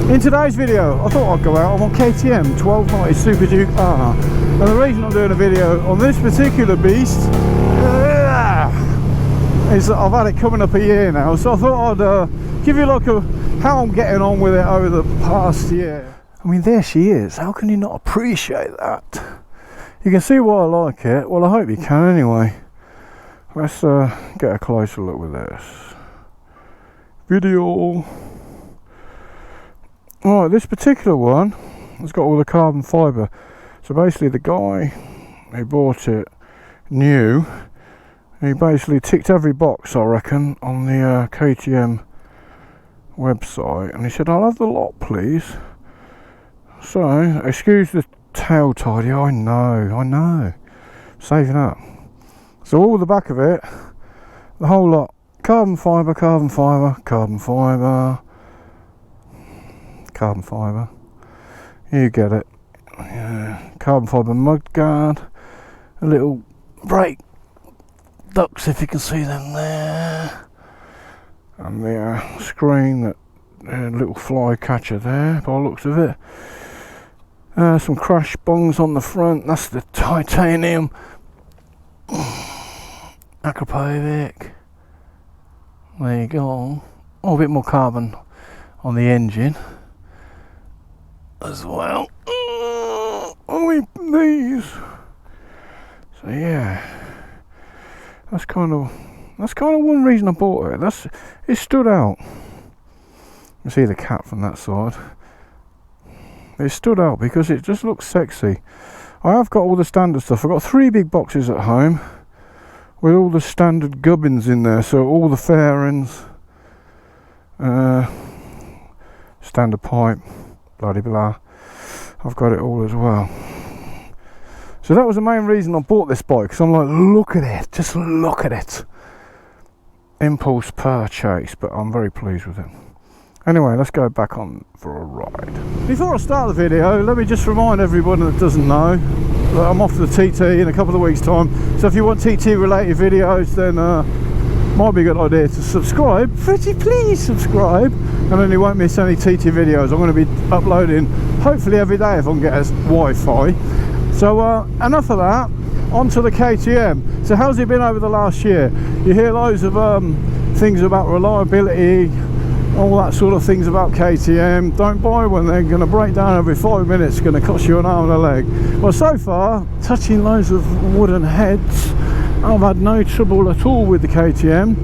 In today's video, I thought I'd go out on my KTM 1290 Superduke R. And the reason I'm doing a video on this particular beast is that I've had it coming up a year now, so I thought I'd give you a look at how I'm getting on with it over the past year. I mean, there she is. How can you not appreciate that? You can see why I like it. Well, I hope you can anyway. Let's get a closer look with this video. Alright, this particular one has got all the carbon fibre. So basically the guy who bought it new, he basically ticked every box, I reckon, on the KTM website, and he said, "I'll have the lot, please." So, excuse the tail tidy. I know, saving up. So all the back of it, the whole lot, carbon fibre, carbon fibre, carbon fibre, carbon fibre. You get it. Yeah. Carbon fibre mud guard, a little brake ducts, if you can see them there, and the screen, that little fly catcher there by the looks of it. Some crash bongs on the front. That's the titanium acrylic. There you go. Oh, a bit more carbon on the engine as well. Oh, these. So yeah, that's kind of one reason I bought it. It stood out. You see the cat from that side. It stood out because it just looks sexy. I have got all the standard stuff. I've got 3 big boxes at home with all the standard gubbins in there. So all the fairings, standard pipe, bloody blah. I've got it all as well. So that was the main reason I bought this bike, because I'm like, look at it, just look at it. Impulse purchase, but I'm very pleased with it. Anyway, let's go back on for a ride. Before I start the video, let me just remind everyone that doesn't know that I'm off to the TT in a couple of weeks' time. So if you want TT related videos, then might be a good idea to subscribe. Pretty please subscribe, and then you won't miss any TT videos. I'm going to be uploading hopefully every day if I can get a Wi-Fi. So enough of that, on to the KTM. So how's it been over the last year? You hear loads of things about reliability, all that sort of things about KTM. Don't buy one, they're going to break down every 5 minutes, going to cost you an arm and a leg. Well, so far, touching loads of wooden heads, I've had no trouble at all with the KTM.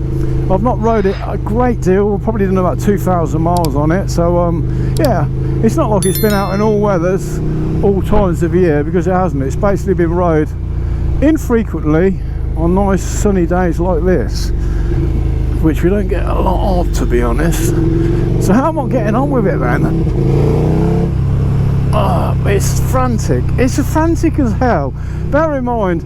I've not rode it a great deal, probably done about 2,000 miles on it, so yeah, it's not like it's been out in all weathers, all times of year, because it hasn't. It's basically been rode infrequently on nice sunny days like this, which we don't get a lot of, to be honest. So how am I getting on with it then? It's frantic. It's frantic as hell. Bear in mind,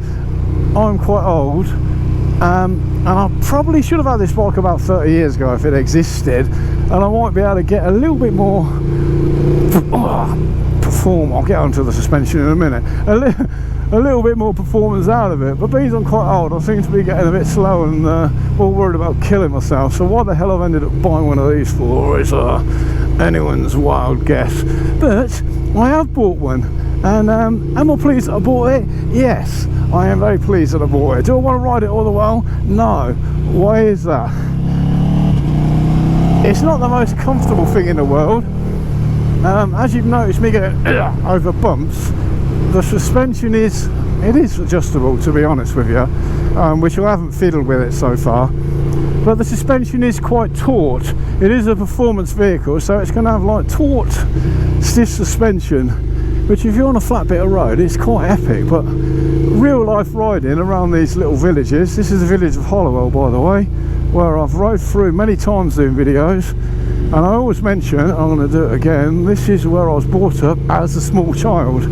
I'm quite old, and I probably should have had this bike about 30 years ago if it existed, and I might be able to get a little bit more perform. I'll get onto the suspension in a minute. A little bit more performance out of it, but because I'm quite old, I seem to be getting a bit slow and all worried about killing myself. So what the hell I've ended up buying one of these for is anyone's wild guess. But I have bought one, and am I pleased that I bought it? Yes, I am very pleased that I bought it. Do I want to ride it all the while? No. Why is that? It's not the most comfortable thing in the world. As you've noticed me getting over bumps, the suspension is adjustable, to be honest with you, which I haven't fiddled with it so far, but the suspension is quite taut. It is a performance vehicle, so it's going to have like taut, stiff suspension, which if you're on a flat bit of road, it's quite epic. But real life riding around these little villages, this is the village of Hollowell, by the way, where I've rode through many times doing videos, and I always mention, I'm going to do it again, this is where I was brought up as a small child.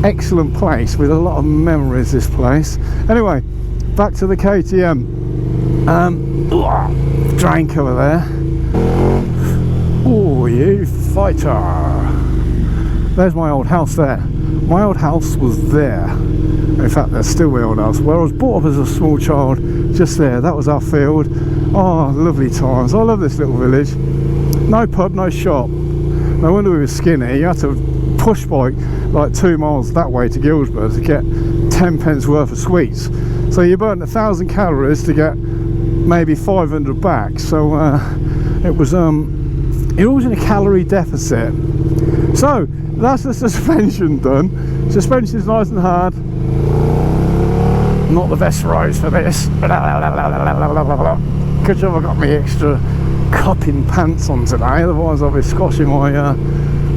Excellent place with a lot of memories, this place. Anyway, back to the KTM. Drain cover there. Oh, you fighter. There's my old house there. My old house was there. In fact, there's still my old house, where I was brought up as a small child. Just there, that was our field. Oh, lovely times. I love this little village. No pub, no shop. No wonder we were skinny. You had to push bike like 2 miles that way to Guilsborough to get 10 pence worth of sweets. So you burnt 1,000 calories to get maybe 500 back. So it was in a calorie deficit. So that's the suspension done. Suspension's nice and hard. Not the best roads for this. Good job I got my extra cupping pants on today, otherwise I'll be squashing my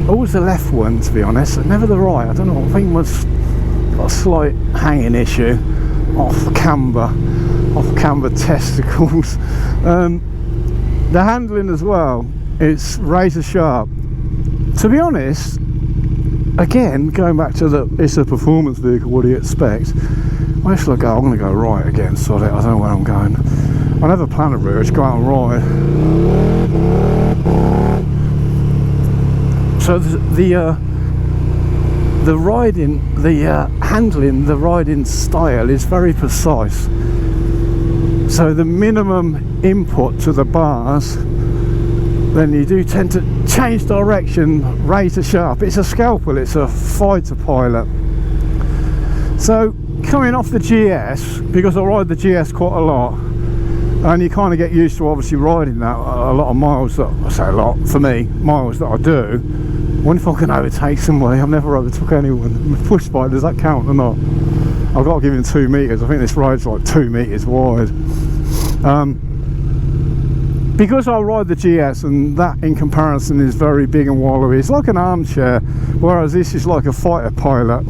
always the left one, to be honest, never the right. I don't know, I think it was got a slight hanging issue off camber testicles. The handling as well, it's razor sharp. To be honest, again, going back to it's a performance vehicle, what do you expect? Where shall I go? I'm going to go right again, sod it, I don't know where I'm going. I never plan a route, just go out and ride. So the riding, handling, the riding style is very precise. So the minimum input to the bars, then you do tend to change direction razor sharp. It's a scalpel, it's a fighter pilot. So coming off the GS, because I ride the GS quite a lot, and you kind of get used to obviously riding that a lot of miles, that I say a lot for me, miles that I do. When if I can overtake somebody, I've never overtook anyone. Push bike, does that count or not? I've got to give him 2 meters. I think this ride's like 2 meters wide. Because I ride the GS, and that in comparison is very big and wallowy. It's like an armchair, whereas this is like a fighter pilot.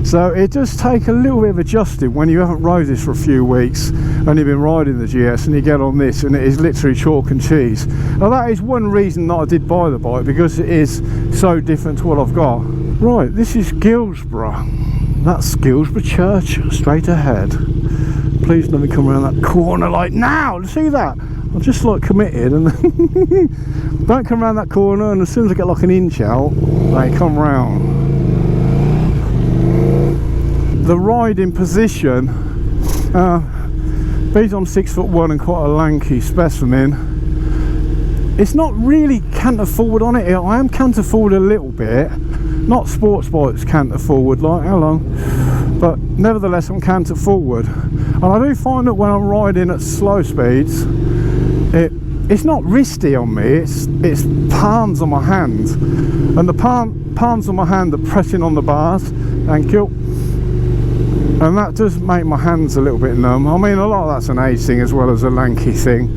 So it does take a little bit of adjusting when you haven't rode this for a few weeks and you've been riding the GS and you get on this and it is literally chalk and cheese. Now that is one reason that I did buy the bike, because it is so different to what I've got. Right, this is Guilsborough. That's Guilsborough Church, straight ahead. Please let me come around that corner like now. See that? I'm just like committed and don't come around that corner, and as soon as I get like an inch out, they come round. The riding position, because I'm 6'1" and quite a lanky specimen, it's not really canter forward on it. I am canter forward a little bit, not sports bikes canter forward like, how long, but nevertheless I'm canter forward. And I do find that when I'm riding at slow speeds, it's not wristy on me, it's palms on my hand, and the palms on my hand are pressing on the bars. Thank you. And that does make my hands a little bit numb. I mean, a lot of that's an age thing as well as a lanky thing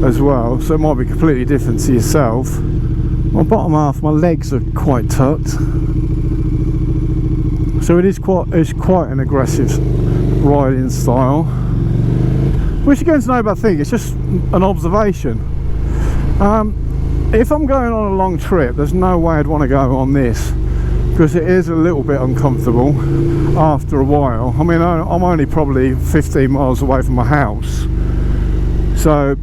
as well, so it might be completely different to yourself. My bottom half, my legs are quite tucked, so it's quite an aggressive riding style, which again is no bad thing. It's just an observation. If I'm going on a long trip, there's no way I'd want to go on this, because it is a little bit uncomfortable after a while. I mean, I'm only probably 15 miles away from my house, so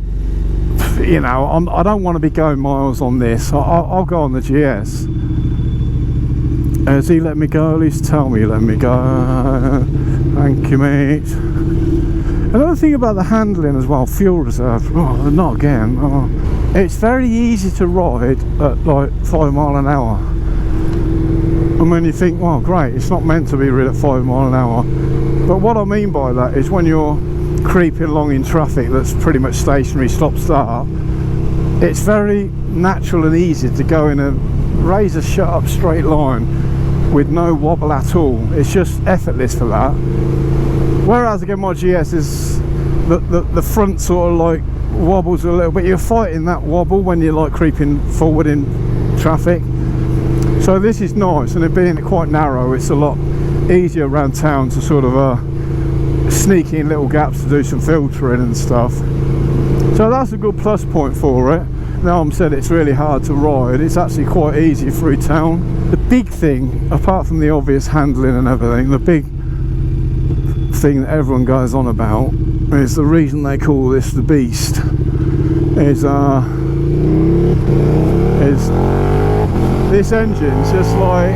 you know, I don't want to be going miles on this. I'll go on the GS. Has he let me go? At least tell me he let me go. Thank you, mate. Another thing about the handling as well, fuel reserve. Oh, not again. Oh. It's very easy to ride at like 5 miles an hour. And when you think, well, great, it's not meant to be rid at 5 miles an hour. But what I mean by that is when you're creeping along in traffic that's pretty much stationary, stop-start, it's very natural and easy to go in a razor shut-up straight line with no wobble at all. It's just effortless for that. Whereas again, my GS is the front sort of like wobbles a little bit. You're fighting that wobble when you're like creeping forward in traffic. So this is nice, and it being quite narrow, it's a lot easier around town to sort of sneak in little gaps to do some filtering and stuff. So that's a good plus point for it. Now I'm said it's really hard to ride, it's actually quite easy through town. The big thing, apart from the obvious handling and everything, the big thing that everyone goes on about is the reason they call this the beast is this engine's just like,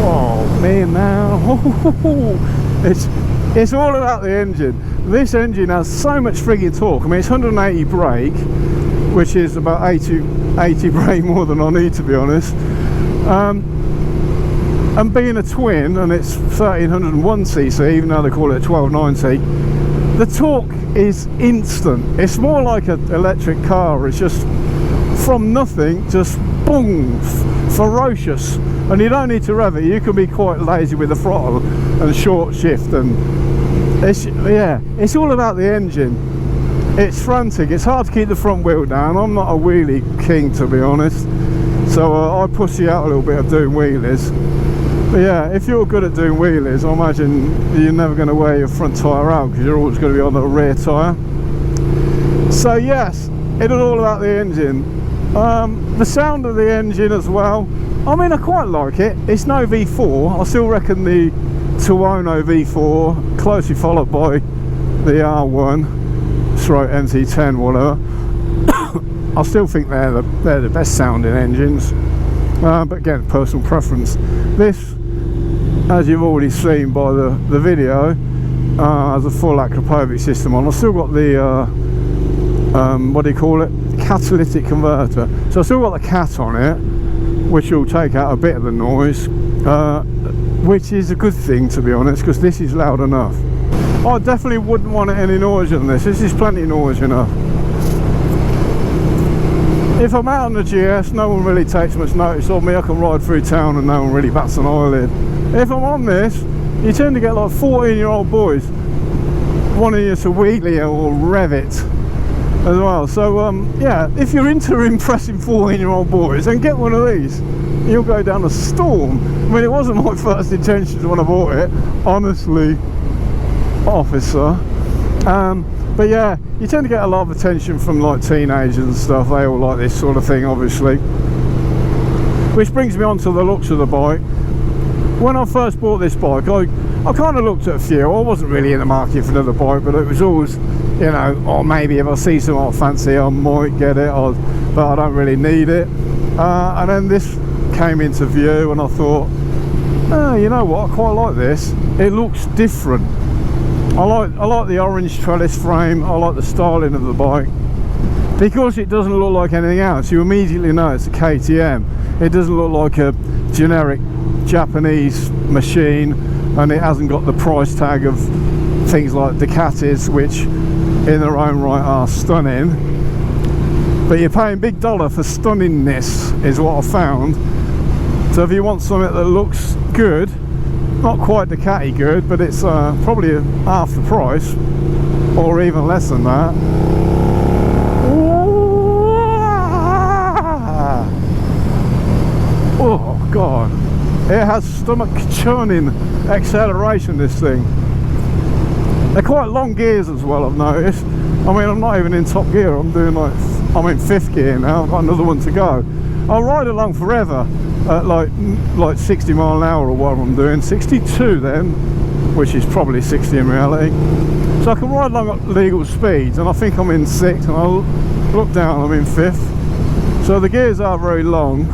oh man, now it's all about the engine. This engine has so much frigging torque. I mean, it's 180 brake, which is about 80 brake more than I need, to be honest. And being a twin, and it's 1301cc, even though they call it a 1290, the torque is instant. It's more like an electric car. It's just from nothing, just boom, ferocious. And you don't need to rev it. You can be quite lazy with the throttle and short shift, and it's all about the engine. It's frantic. It's hard to keep the front wheel down. I'm not a wheelie king, to be honest, so I push you out a little bit of doing wheelies. But yeah, if you're good at doing wheelies, I imagine you're never going to wear your front tyre out, because you're always going to be on the rear tyre. So yes, it is all about the engine. The sound of the engine as well, I mean, I quite like it. It's no V4. I still reckon the Tuono V4, closely followed by the R1 stroke NC10, whatever. I still think they're the best sounding engines. But again, personal preference. This, as you've already seen by the video, has a full Akrapovic system on. I've still got the what do you call it, catalytic converter, so I've still got the cat on it, which will take out a bit of the noise, which is a good thing, to be honest, because this is loud enough. I definitely wouldn't want any noise on this. This is plenty noise enough. If I'm out on the GS, no one really takes much notice of me. I can ride through town and no one really bats an eyelid. If I'm on this, you tend to get like 14-year-old boys wanting you to wheelie or rev it as well. So yeah, if you're into impressing 14-year-old boys, then get one of these. You'll go down a storm. I mean, it wasn't my first intentions when I bought it, honestly, officer. But yeah, you tend to get a lot of attention from like teenagers and stuff. They all like this sort of thing, obviously. Which brings me on to the looks of the bike. When I first bought this bike, I kind of looked at a few. I wasn't really in the market for another bike, but it was always, you know, or maybe if I see something I fancy, I might get it, but I don't really need it. And then this came into view, and I thought, oh, you know what, I quite like this. It looks different. I like the orange trellis frame. I like the styling of the bike, because it doesn't look like anything else. You immediately know it's a KTM. It doesn't look like a generic Japanese machine, and it hasn't got the price tag of things like Ducatis, which in their own right are stunning, but you're paying big dollar for stunningness, is what I found. So if you want something that looks good, not quite Ducati good, but it's probably half the price or even less than that. Oh god, it has stomach churning acceleration, this thing. They're quite long gears as well, I've noticed. I mean, I'm not even in top gear. I'm in fifth gear now. I've got another one to go. I'll ride along forever at like 60 mile an hour or whatever I'm doing. 62 then, which is probably 60 in reality. So I can ride along at legal speeds, and I think I'm in sixth, and I'll look down, I'm in fifth. So the gears are very long.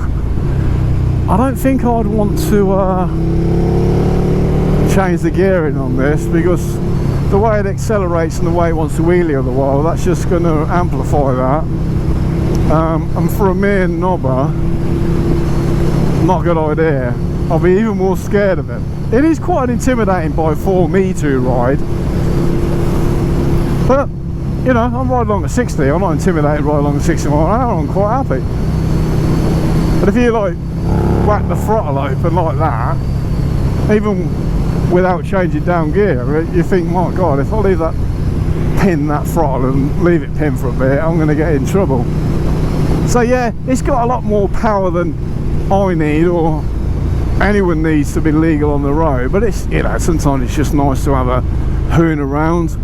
I don't think I'd want to change the gearing on this, because the way it accelerates and the way it wants to wheelie all the while, that's just going to amplify that. And for a mere knobber, not a good idea. I'll be even more scared of it. It is quite an intimidating bike for me to ride, but you know, I'm riding along at 60. I'm not intimidated riding along at 60 mile an hour. I'm quite happy. But if you like whack the throttle open like that, even without changing down gear, you think, my god, if I leave that throttle and leave it pinned for a bit, I'm going to get in trouble. So yeah, it's got a lot more power than I need or anyone needs to be legal on the road, but it's, you know, sometimes it's just nice to have a hoon around,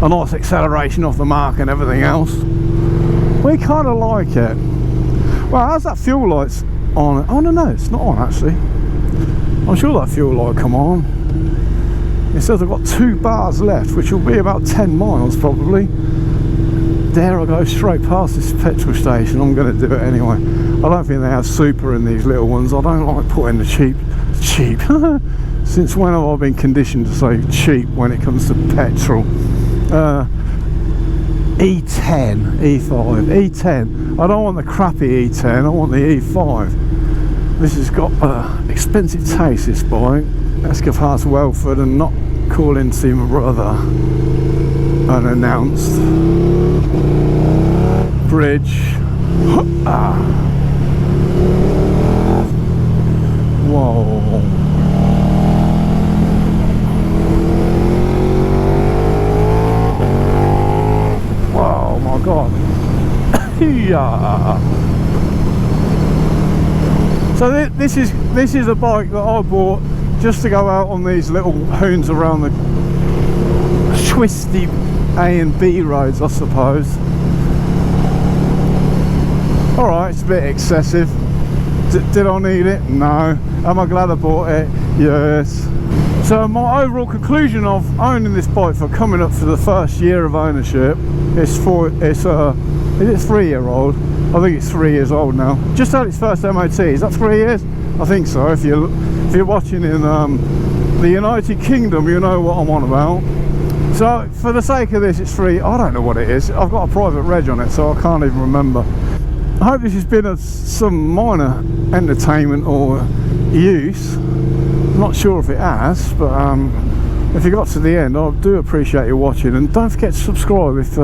a nice acceleration off the mark and everything else. We kind of like it. Well, how's that fuel lights on? Oh no, it's not on actually. I'm sure that fuel light come on. It says I've got 2 bars left, which will be about 10 miles probably. Dare I go straight past this petrol station? I'm going to do it anyway. I don't think they have super in these little ones. I don't like putting the cheap. Since when have I been conditioned to say cheap when it comes to petrol? E10, E5, E10. I don't want the crappy E10, I want the E5. This has got expensive taste, this bike. Let's go past Welford and not call in to see my brother unannounced. Bridge. Whoa. Whoa, my God. Yeah. So this is a bike that I bought just to go out on these little hoons around the twisty A and B roads, I suppose. Alright, it's a bit excessive. Did I need it? No. Am I glad I bought it? Yes. So my overall conclusion of owning this bike for coming up for the first year of ownership is is it 3-year-old? I think it's 3 years old now. Just had its first MOT. Is that 3 years? I think so. If you're watching in the United Kingdom, you know what I'm on about. So for the sake of this, it's free. I don't know what it is. I've got a private reg on it, so I can't even remember. I hope this has been some minor entertainment or use. I'm not sure if it has, but if you got to the end, I do appreciate you watching, and don't forget to subscribe if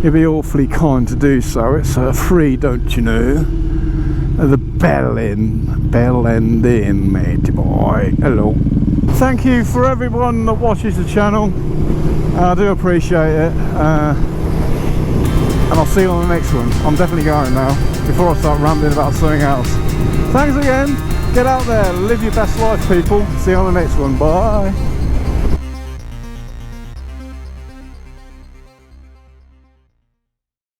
you'd be awfully kind to do so. It's free, don't you know? The bell end in, matey boy. Hello. Thank you for everyone that watches the channel. I do appreciate it. And I'll see you on the next one. I'm definitely going now, before I start rambling about something else. Thanks again. Get out there, live your best life, people. See you on the next one. Bye.